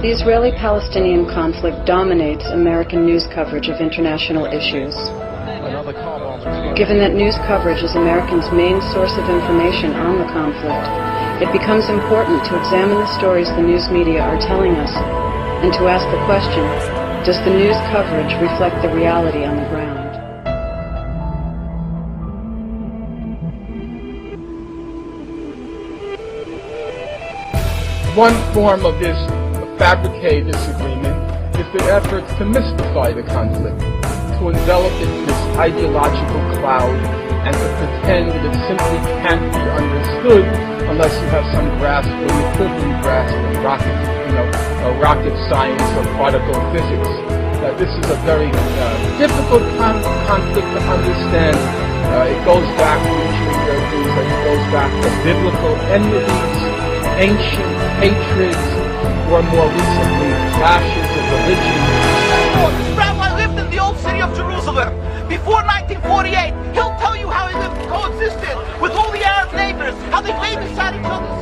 The Israeli-Palestinian conflict dominates American news coverage of international issues. Given that news coverage is Americans' main source of information on the conflict, it becomes important to examine the stories the news media are telling us and to ask the question, does the news coverage reflect the reality on the ground? One form of this fabricated disagreement is the efforts to mystify the conflict, to envelop it in this ideological cloud, and to pretend that it simply can't be understood unless you have some grasp or the equivalent grasp of rocket science or particle physics. This is a very difficult conflict to understand. It goes back to biblical enmities, ancient hatreds, or more recently, clashes of religion. This rabbi lived in the old city of Jerusalem before 1948. He'll tell you how he lived, coexisted with all the Arab neighbors, how they played inside each other's.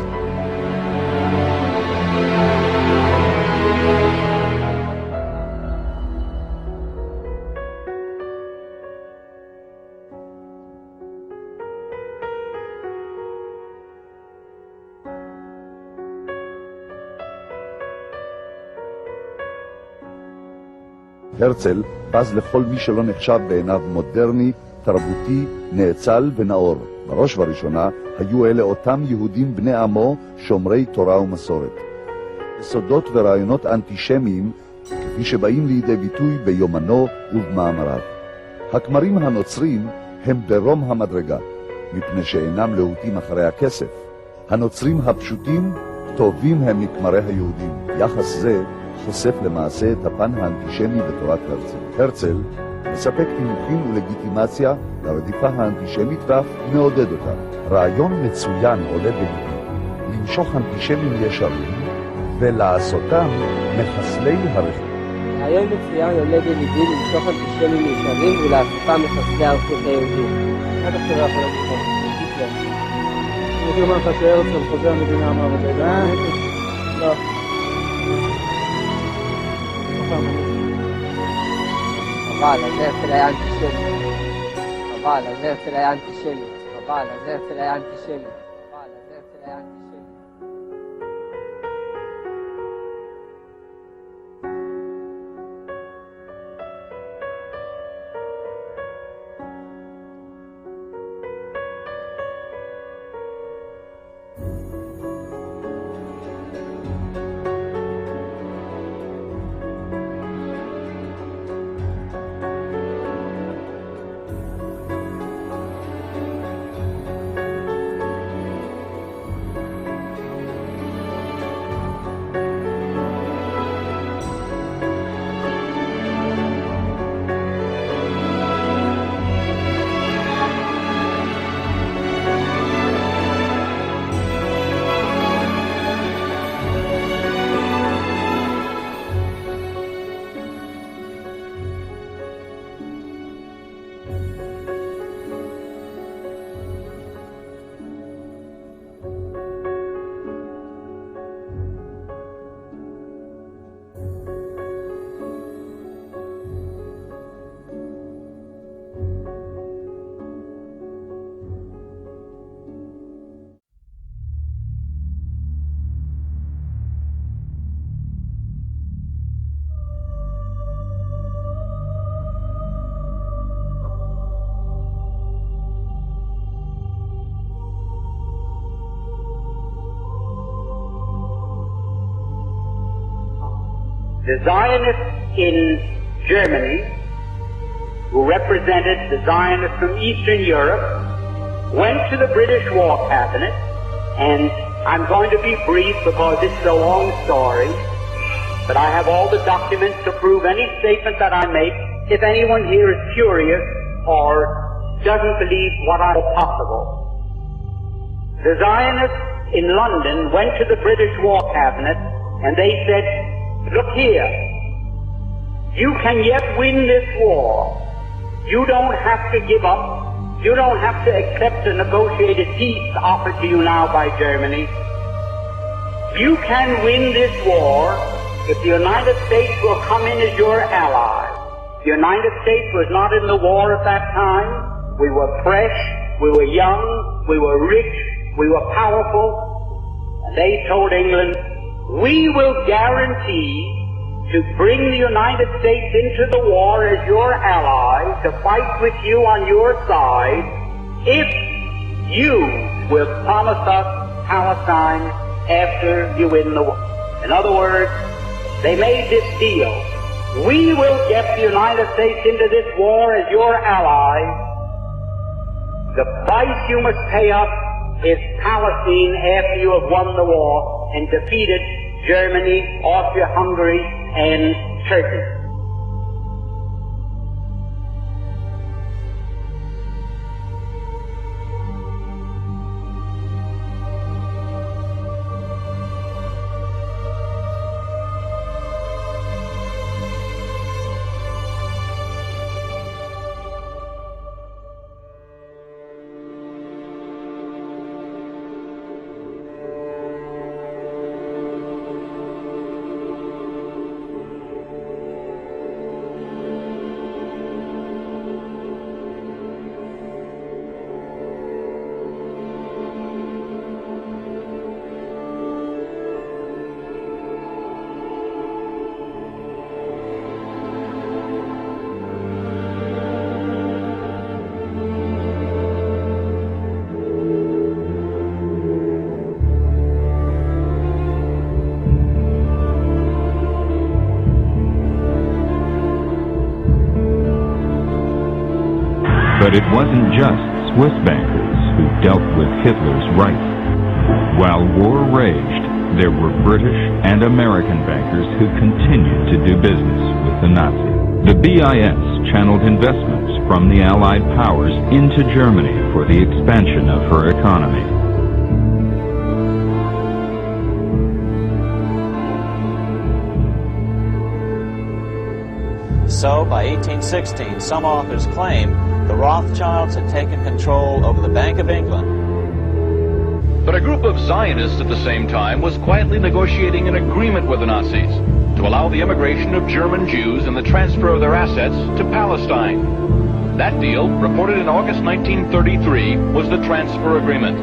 הרצל בז לכל מי שלא נחשב בעיניו מודרני, תרבותי, נאצל ונאור. בראש ובראשונה היו אלה אותם יהודים בני עמו שומרי תורה ומסורת. יסודות ורעיונות אנטישמיים כפי שבאים לידי ביטוי ביומנו ובמאמריו. הכמרים הנוצרים הם ברום המדרגה, מפני שאינם להוטים אחרי הכסף. הנוצרים הפשוטים טובים הם מכמרי היהודים. יחס זה חושף למעשה את הפן האנטישמי בתורת הרצל. הרצל מספק תימוכים ולגיטימציה לרדיפה האנטישמית ואף מעודד אותה. רעיון מצוין עולה בליבי, למשוך אנטישמים ישרים ולעשותם מחסלי הרחוב. רעיון מצוין עולה בליבי למשוך אנטישמים ישרים ולעשותם מחסלי הרחוב היהודים. עד עכשיו יכול להיות היטלר. אני רוצה לומר לך שהרצל חוזה המדינה אמר בזה. לא. חבל, אז הרצל היה אנטישמי. חבל, אז הרצל היה אנטישמי. חבל, אז הרצל היה אנטישמי. חבל, אז הרצל היה אנטישמי. The Zionists in Germany, who represented the Zionists from Eastern Europe, went to the British War Cabinet, and I'm going to be brief because this is a long story, but I have all the documents to prove any statement that I make if anyone here is curious or doesn't believe what I am possible. The Zionists in London went to the British War Cabinet, and they said, look here, you can yet win this war. You don't have to give up. You don't have to accept a negotiated peace offered to you now by Germany. You can win this war if the United States will come in as your ally. The United States was not in the war at that time. We were fresh, we were young, we were rich, we were powerful. And they told England, we will guarantee to bring the United States into the war as your ally, to fight with you on your side, if you will promise us Palestine after you win the war. In other words, they made this deal. We will get the United States into this war as your ally. The price you must pay us is Palestine after you have won the war and defeated Germany, Austria-Hungary, and Turkey. But it wasn't just Swiss bankers who dealt with Hitler's Reich. While war raged, there were British and American bankers who continued to do business with the Nazis. The BIS channeled investments from the Allied powers into Germany for the expansion of her economy. So, by 1816, some authors claim the Rothschilds had taken control over the Bank of England. But a group of Zionists at the same time was quietly negotiating an agreement with the Nazis to allow the immigration of German Jews and the transfer of their assets to Palestine. That deal, reported in August 1933, was the transfer agreement.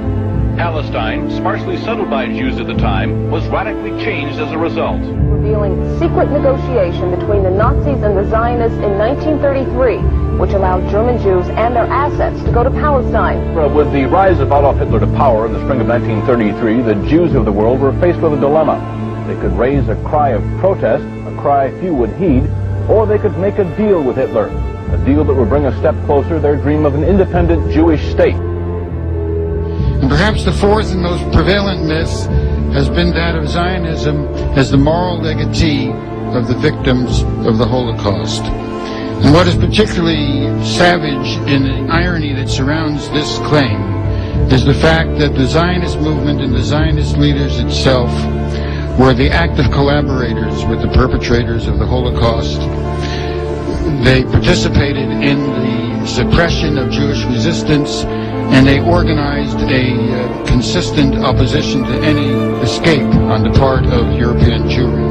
Palestine, sparsely settled by Jews at the time, was radically changed as a result. Revealing secret negotiation between the Nazis and the Zionists in 1933, which allowed German Jews and their assets to go to Palestine. With the rise of Adolf Hitler to power in the spring of 1933, the Jews of the world were faced with a dilemma. They could raise a cry of protest, a cry few would heed, or they could make a deal with Hitler, a deal that would bring a step closer their dream of an independent Jewish state. And perhaps the fourth and most prevalent myth has been that of Zionism as the moral legatee of the victims of the Holocaust. And what is particularly savage in the irony that surrounds this claim is the fact that the Zionist movement and the Zionist leaders itself were the active collaborators with the perpetrators of the Holocaust. They participated in the suppression of Jewish resistance, and they organized a consistent opposition to any escape on the part of European Jewry.